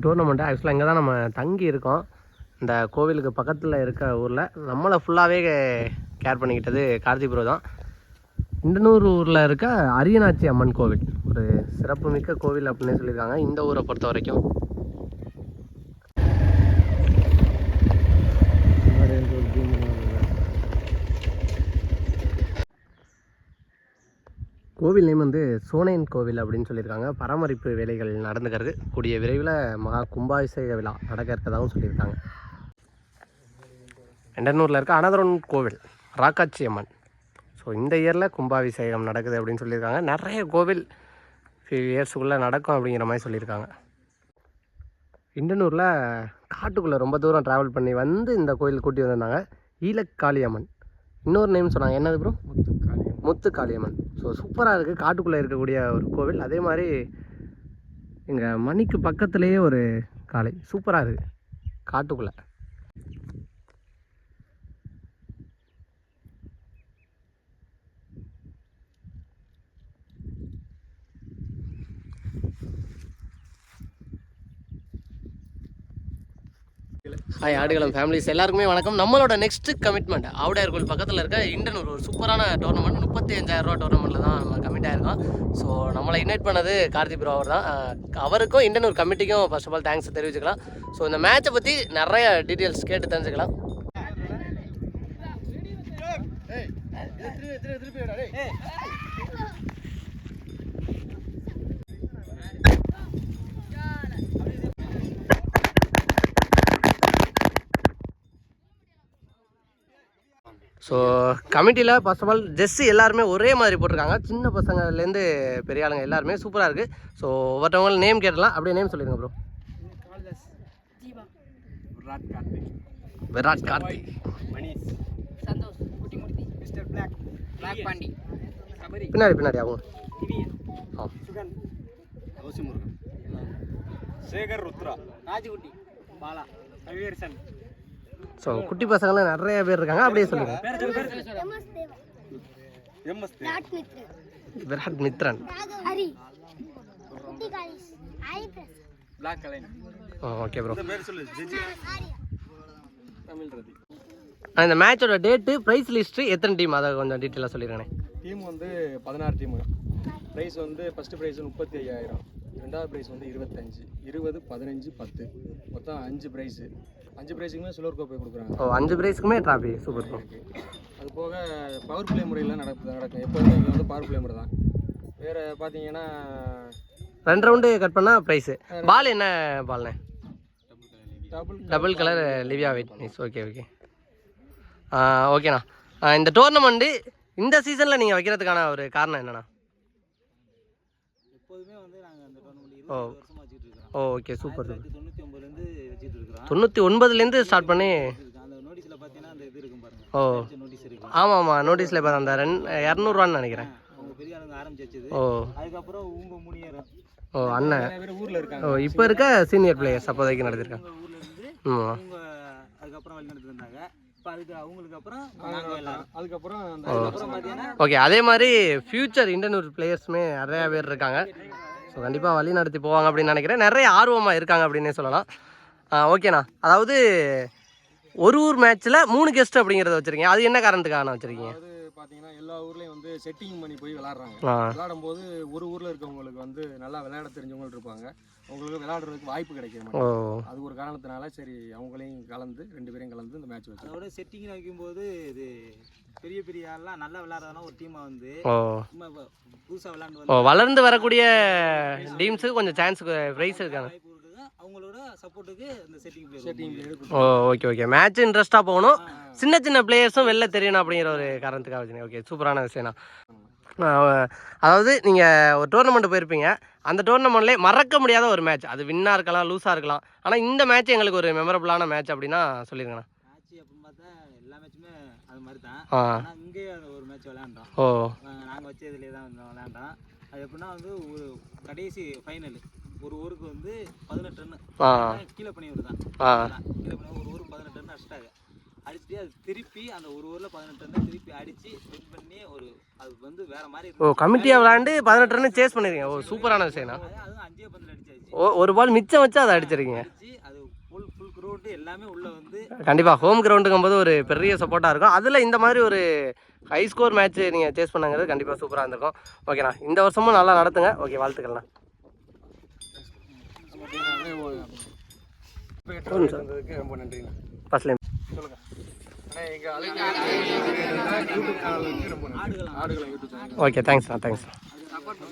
Tournament. ஆக்சுவலாக இங்கே தான் நம்ம தங்கி இருக்கோம். இந்த கோவிலுக்கு பக்கத்தில் இருக்க ஊரில் நம்மளை ஃபுல்லாகவே கேர் பண்ணிக்கிட்டது கார்த்தி ப்ரோ தான். இண்டனூர் ஊரில் இருக்க அரியநாச்சி அம்மன் கோவில் ஒரு சிறப்புமிக்க கோவில் அப்படின்னு சொல்லியிருக்காங்க இந்த ஊரை பொறுத்த வரைக்கும். கோவில் நேம் வந்து சோனையன் கோவில் அப்படின்னு சொல்லியிருக்காங்க. பராமரிப்பு வேலைகள் நடந்துக்கிறது. கூடிய விரைவில் மகா கும்பாபிஷேக விழா நடக்க இருக்கதாகவும் சொல்லியிருக்காங்க. எண்டனூரில் இருக்க அனதரன் கோவில் ராக்காச்சி அம்மன். ஸோ இந்த இயரில் கும்பாபிஷேகம் நடக்குது அப்படின்னு சொல்லியிருக்காங்க. நிறைய கோவில் ஃபியூ இயர்ஸுக்குள்ளே நடக்கும் அப்படிங்கிற மாதிரி சொல்லியிருக்காங்க. இண்டனூரில் காட்டுக்குள்ளே ரொம்ப தூரம் ட்ராவல் பண்ணி வந்து இந்த கோயில் கூட்டி வந்திருந்தாங்க. ஈழக்காளி அம்மன். இன்னொரு நேம் சொன்னாங்க, என்னது ப்ரோ? முத்துக்காளியம்மன். ஸோ சூப்பராக இருக்குது. காட்டுக்குள்ளே இருக்கக்கூடிய ஒரு கோவில். அதே மாதிரி எங்கள் மணிக்கு பக்கத்துலேயே ஒரு காளை சூப்பராக இருக்குது காட்டுக்குள்ளே. ஹாய் ஆடுகளம் ஃபேமிலிஸ் எல்லாருக்குமே வணக்கம். நம்மளோட நெக்ஸ்ட் கமிட்மெண்ட் ஆவுடையார் கோவில் பக்கத்தில் இருக்க இண்டனூர் ஒரு சூப்பரான டோர்னமெண்ட் 35,000 ரூபா டோர்னமெண்ட்டில் தான் நம்ம கமிட் ஆகிருக்கோம். ஸோ நம்மளை இன்வைட் பண்ணது கார்த்தி ப்ரோ அவர் தான். அவருக்கும் இண்டனூர் கமிட்டிக்கும் ஃபர்ஸ்ட் ஆஃப் ஆல் தேங்க்ஸ் தெரிவிச்சுக்கலாம். ஸோ இந்த மேட்சை பற்றி நிறைய டீட்டெயில்ஸ் கேட்டு தெரிஞ்சுக்கலாம். ஸோ கமிட்டியில் ஃபர்ஸ்ட் ஆஃப் ஆல் ஜெஸ்ஸு எல்லாருமே ஒரே மாதிரி போட்டிருக்காங்க. சின்ன பசங்கள்லேருந்து பெரிய ஆளுங்க எல்லாருமே சூப்பராக இருக்குது. ஸோ ஒவ்வொருத்தவங்களும் நேம் கேட்டலாம். அப்படியே நேம் சொல்லிடுங்க bro. Virat Karthi, Santhosh, mister black Pandi, பின்னாடி அவங்க சேகர் ருத்ரா, ராஜகுட்டி, பாலா, ரவியர்சன். ஸோ குட்டி பசங்களாம் நிறைய பேர் இருக்காங்க. அப்படியே சொல்லுங்கள். Virat Mithran, okay bro. இந்த மேட்சோட டேட்டு, ப்ரைஸ் லிஸ்ட்டு, எத்தனை டீம் அதை கொஞ்சம் டீட்டெயிலாக சொல்லிடுறேன். டீம் வந்து 16 டீமு. ப்ரைஸ் வந்து ஃபஸ்ட்டு ப்ரைஸ் 35,000, ரெண்டாவது ப்ரைஸ் வந்து 25, 20, 15, 10, மொத்தம் 5 ப்ரைஸு. 5 ப்ரைஸுக்குமே சில்வர் கோப்பை கொடுக்குறாங்க. 5 ப்ரைஸுக்குமே ட்ராஃபி. சூப்பர். அது போக பவர் பிளே முறையில் நடக்கும். எப்போதுமே இங்கே வந்து பவர் பிளே முறை தான். வேறு பார்த்தீங்கன்னா 2 ரவுண்டு கட் பண்ணால் ப்ரைஸு. பால் என்ன பால்ண்ணே? டபுள் கலர் லிவியா வெயிட். ஓகே. ஓகேண்ணா. இந்த டோர்னமெண்ட்டு இந்த சீசனில் நீங்கள் வைக்கிறதுக்கான ஒரு காரணம் என்னண்ணா? எப்போதுமே வந்து நாங்கள் அந்த டோர்னமெண்ட் 20 வருஷமாக வச்சுட்டு இருக்கோம். Okay, super. 99லேருந்து வச்சுட்டு இருக்கிறோம். 99லேருந்து ஸ்டார்ட் பண்ணி அந்த நோட்டீஸில் பார்த்தீங்கன்னா அந்த இது இருக்கும் பாருங்க. நோட்டீஸ் இருக்கு. ஆமாம், நோட்டீஸில் பார்த்தா அந்த 200 நினைக்கிறேன். அவங்க பெரிய ஆளுங்க ஆரம்பிச்சு வச்சது. அதுக்கப்புறம் உங்க முனியரும் அண்ணன் ஊரில் இருக்காங்க. இப்போ இருக்க சீனியர் பிளேயர்ஸ் அப்போதைக்கு நடத்திருக்காங்க. அவங்க அதுக்கப்புறம் வழி நடத்தி வந்தாங்க. ஓகே. அதே மாதிரி ஃபியூச்சர் இண்டனூர் பிளேயர்ஸுமே நிறையா பேர் இருக்காங்க. ஸோ கண்டிப்பாக வழி நடத்தி போவாங்க அப்படின்னு நினைக்கிறேன். நிறைய ஆர்வமாக இருக்காங்க அப்படின்னே சொல்லலாம். ஓகேண்ணா. அதாவது ஒரு ஊர் மேட்ச்சில் 3 கெஸ்ட் அப்படிங்கிறத வச்சுருக்கீங்க. அது என்ன காரணத்துக்காக வச்சுருக்கீங்க? பார்த்தீங்கன்னா எல்லா ஊர்லேயும் வந்து செட்டிங் பண்ணி போய் விளாட்றாங்க. விளாடும் போது ஒரு ஊரில் இருக்கவங்களுக்கு வந்து நல்லா விளையாட தெரிஞ்சவங்க இருப்பாங்க. அவங்களுக்கு விளையாடுறதுக்கு வாய்ப்பு கிடைக்கும். அது ஒரு காரணத்தினால சரி அவங்களையும் கலந்து 2 பேரையும் கலந்து இந்த மேட்ச் வச்சு அதோட செட்டிங் வைக்கும்போது இது பெரிய ஆள்லாம் நல்லா விளையாடுறதுனா ஒரு டீமாக வந்து புதுசாக விளையாண்டு வளர்ந்து வரக்கூடிய டீம்ஸுக்கு கொஞ்சம் சான்ஸ் ப்ரைஸ் இருக்காங்க. அவங்களோட சப்போர்ட்டுக்கு இந்த செட்டிங் ஓகே. மேட்ச் இன்ட்ரெஸ்ட்டாக போகணும். சின்ன பிளேயர்ஸும் வெளில தெரியணும் அப்படிங்கிற ஒரு காரணத்துக்காக வச்சுருங்க. ஓகே, சூப்பரான விஷயம்னா. அதாவது நீங்கள் ஒரு டோர்னமெண்ட் போயிருப்பீங்க. அந்த டோர்னமெண்ட்லேயே மறக்க முடியாத ஒரு மேட்ச், அது வின்னாக இருக்கலாம், லூஸாக இருக்கலாம். ஆனால் இந்த மேட்ச் எங்களுக்கு ஒரு மெமரபுளான மேட்ச் அப்படின்னா சொல்லிருங்கண்ணா. மேட்ச் அப்படின்னு பார்த்தா எல்லா மேட்சுமே அது மாதிரி தான். ஆனால் இங்கேயே ஒரு மேட்ச் விளையாண்டோம். நாங்கள் வச்சதுலேயே தான் விளையாண்டோம். அது எப்படின்னா வந்து ஒரு கடைசி ஃபைனல் ஒரு ஊருக்கு வந்து 18 ரன் கீழே பண்ணி விடுதான். கீழே பண்ணி ஒரு ஊருக்கு 18 ரன் அடிச்சிட்டாங்க. அடிச்சுட்டு அது திருப்பி அந்த ஒரு ஊரில் 18 ரன் திருப்பி அடித்து வின் பண்ணி ஒரு அது வந்து வேற மாதிரி ஓ கமிட்டியாக விளாண்டு 18 ரன் சேஸ் பண்ணிருக்கீங்க. ஓ சூப்பரான விஷயம்ண்ணா. அதுவும் 5 பந்தில் அடிச்சாச்சு. ஒரு பால் மிச்சம் வச்சு அதை அடிச்சிருக்கீங்க. அடிச்சு அது ஃபுல் கிரவுண்டு எல்லாமே உள்ள வந்து கண்டிப்பாக ஹோம் கிரவுண்டுங்கும் போது ஒரு பெரிய சப்போர்ட்டாக இருக்கும். அதில் இந்த மாதிரி ஒரு ஹை ஸ்கோர் மேட்ச் நீங்கள் சேஸ் பண்ணங்கிறது கண்டிப்பாக சூப்பராக இருந்திருக்கும். ஓகேண்ணா, இந்த வருஷமும் நல்லா நடத்துங்க. ஓகே, வாழ்த்துக்கள்ண்ணா. ரொம்ப நன்றிண்ணா. ஃபர்ஸ்ட்லேயும் சொல்லுங்கள். ஆனால் எங்கள் யூடியூப் சேனலுக்கு ரொம்ப நன்றி. ஆடுகளம் யூடியூப் சேனல். ஓகே, தேங்க்ஸ்ண்ணா. சப்போர்ட்